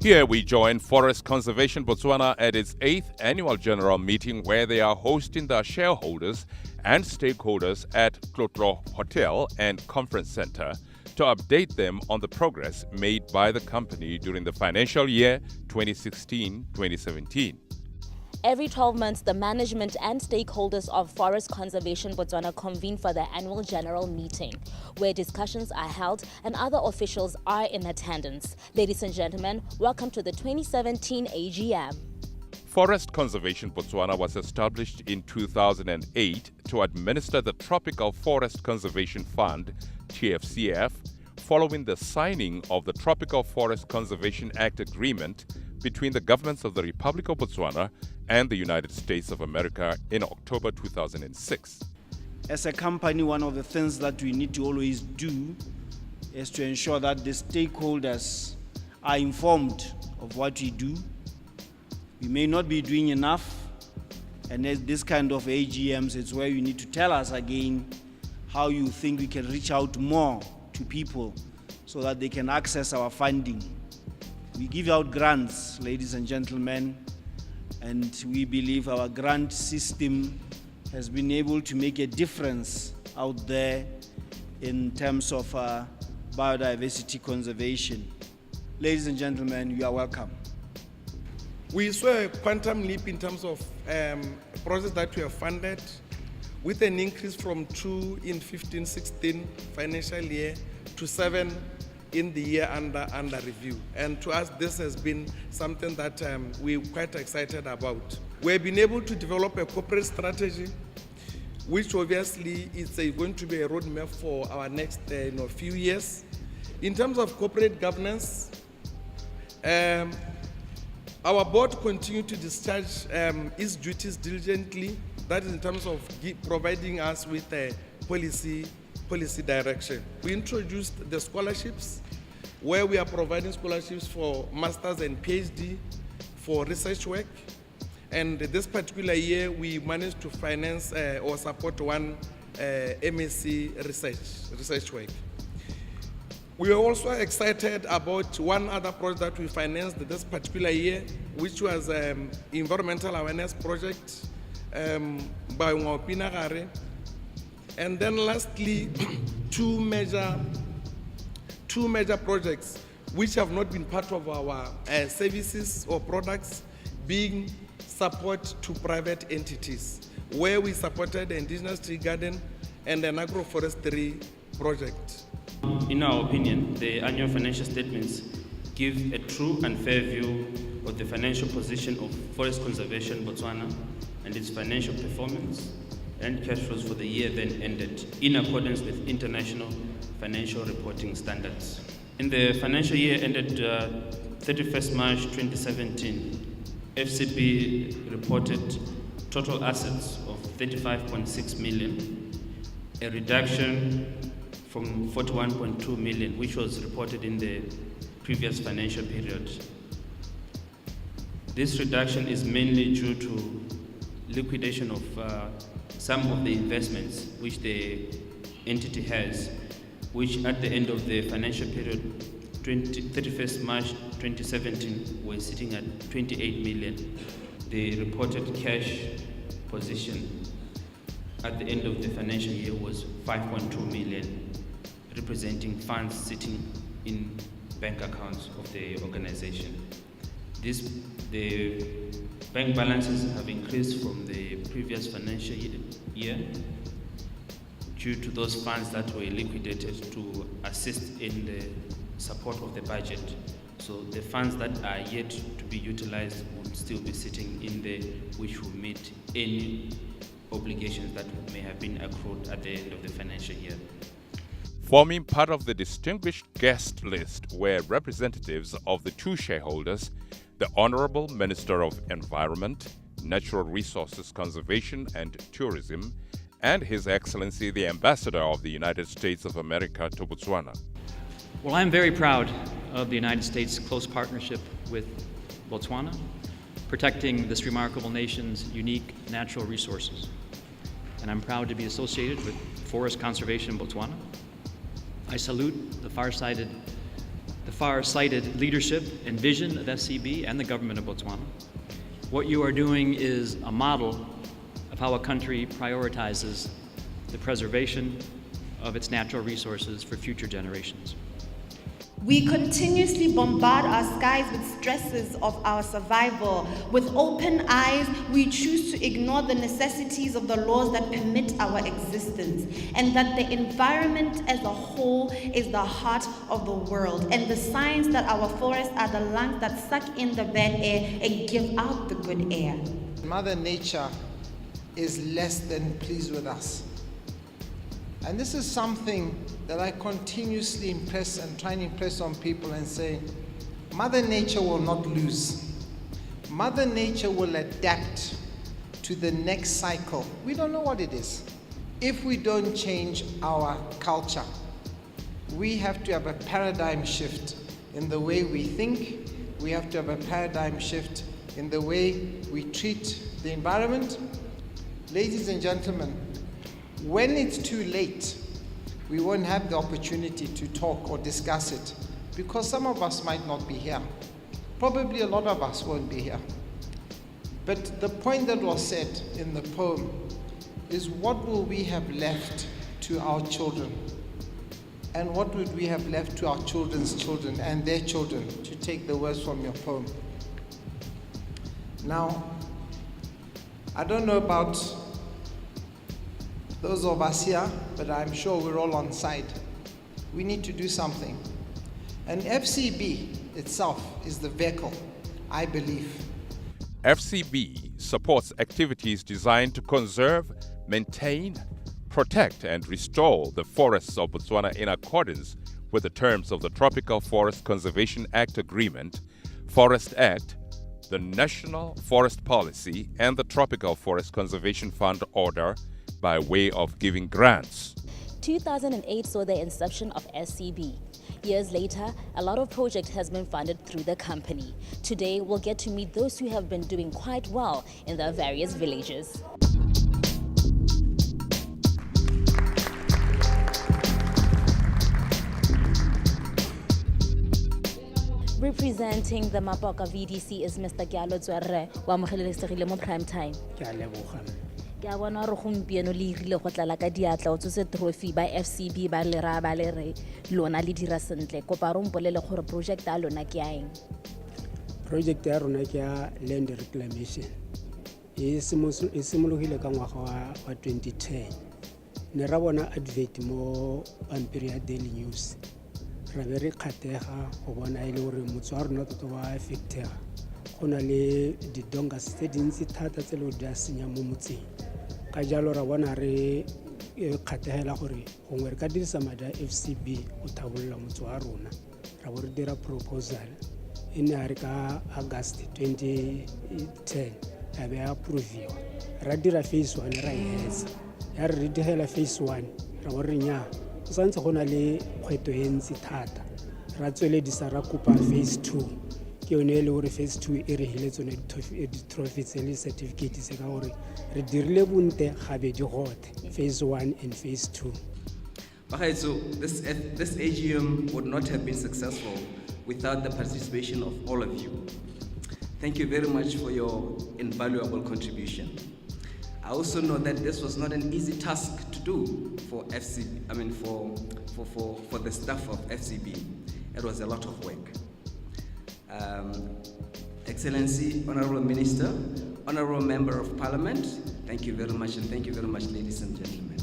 Here we join Forest Conservation Botswana at its 8th annual general meeting, where they are hosting their shareholders and stakeholders at Tlotlo Hotel and Conference Center to update them on the progress made by the company during the financial year 2016-2017. Every 12 months, the management and stakeholders of Forest Conservation Botswana convene for their annual general meeting, where discussions are held and other officials are in attendance. Ladies and gentlemen, welcome to the 2017 AGM. Forest Conservation Botswana was established in 2008 to administer the Tropical Forest Conservation Fund, TFCF, following the signing of the Tropical Forest Conservation Act agreement between the governments of the Republic of Botswana and the United States of America in October 2006. As a company, one of the things that we need to always do is to ensure that the stakeholders are informed of what we do. We may not be doing enough, and at this kind of AGMs, it's where you need to tell us again how you think we can reach out more to people so that they can access our funding. We give out grants, ladies and gentlemen, and we believe our grant system has been able to make a difference out there in terms of biodiversity conservation. Ladies and gentlemen, you are welcome. We saw a quantum leap in terms of projects that we have funded, with an increase from 2 in 15-16 financial year to 7 in the year under review. And to us, this has been something that we're quite excited about. We've been able to develop a corporate strategy, which obviously is going to be a roadmap for our next few years. In terms of corporate governance, our board continues to discharge its duties diligently. That is in terms of providing us with a policy direction. We introduced the scholarships, where we are providing scholarships for masters and PhD for research work. And this particular year, we managed to finance or support one MSc research work. We are also excited about one other project that we financed this particular year, which was environmental awareness project by Ngopinagare. And then lastly, two major projects which have not been part of our services or products, being support to private entities, where we supported the indigenous tree garden and an agroforestry project. In our opinion, the annual financial statements give a true and fair view of the financial position of Forest Conservation Botswana and its financial performance and cash flows for the year then ended, in accordance with international financial reporting standards. In the financial year ended 31st March 2017, FCB reported total assets of 35.6 million, a reduction from 41.2 million, which was reported in the previous financial period. This reduction is mainly due to liquidation of some of the investments which the entity has, which at the end of the financial period, 31st March 2017, were sitting at 28 million. The reported cash position at the end of the financial year was 5.2 million, representing funds sitting in bank accounts of the organization. The bank balances have increased from the previous financial year due to those funds that were liquidated to assist in the support of the budget. So the funds that are yet to be utilized would still be sitting in there, which will meet any obligations that may have been accrued at the end of the financial year. Forming part of the distinguished guest list were representatives of the two shareholders, the Honorable Minister of Environment, Natural Resources Conservation and Tourism, and His Excellency the Ambassador of the United States of America to Botswana. Well, I'm very proud of the United States' close partnership with Botswana, protecting this remarkable nation's unique natural resources. And I'm proud to be associated with Forest Conservation Botswana. I salute the far-sighted the far-sighted leadership and vision of SCB and the government of Botswana. What you are doing is a model of how a country prioritizes the preservation of its natural resources for future generations. We continuously bombard our skies with stresses of our survival. With open eyes, we choose to ignore the necessities of the laws that permit our existence, and that the environment as a whole is the heart of the world, and the signs that our forests are the lungs that suck in the bad air and give out the good air. Mother Nature is less than pleased with us. And this is something that I continuously impress and try and impress on people and say, Mother Nature will not lose. Mother Nature will adapt to the next cycle. We don't know what it is. If we don't change our culture, we have to have a paradigm shift in the way we think. We have to have a paradigm shift in the way we treat the environment. Ladies and gentlemen, when it's too late, we won't have the opportunity to talk or discuss it because some of us might not be here. Probably a lot of us won't be here. But the point that was said in the poem is, what will we have left to our children? And what would we have left to our children's children and their children, to take the words from your poem? Now, I don't know about those of us here, but I'm sure we're all on side. We need to do something. And FCB itself is the vehicle, I believe. FCB supports activities designed to conserve, maintain, protect and restore the forests of Botswana in accordance with the terms of the Tropical Forest Conservation Act Agreement, Forest Act, the National Forest Policy and the Tropical Forest Conservation Fund Order, by way of giving grants. 2008 saw the inception of SCB. Years later, a lot of project has been funded through the company. Today, we'll get to meet those who have been doing quite well in their various villages. Representing the Mapoka VDC is Mr. Kialo Tswerre, wa mogelelesegile mo prime time. Ke a bona gore gompieno le irile go tlala ka diatla o tsose trophy ba FCB ba le ra ba le re lona le dira sentle kopa re mpolele gore project ya lona ke ya eng. Project ya rona ke ya land reclamation e simologile ka ngwaga wa 2010. Ne ra bona advert mo pampiri ya Daily News ra be re kgatega go bona ile gore motse wa rona tota wa affectega go na le didongas tse dintsi thata tse le di a senya mo motseng. Ka jalo ra bona re kgategela gore gongwe re ka dirisa madi a FCB go thabolola motse wa rona. Ra bo re dira proposal e ne a re ka August 2010 a be approviwa. Ra dira phase 1 ra hetsa ya re digela phase 1 ra bo re nya o santse go na le kgweto e ntsi thata. Ra tsweledisa ra kopa phase 2 ke yone le gore phase 2 e re hile tsone di-trophy tse le certificate se ka gore re dirile bonte gabedi gote phase 1 and phase 2. Okay, so this AGM would not have been successful without the participation of all of you. Thank you very much for your invaluable contribution. I also know that this was not an easy task to do for FCB. I mean, for the staff of FCB, it was a lot of work. Excellency, Honorable Minister, Honorable Member of Parliament, thank you very much, and thank you very much, ladies and gentlemen.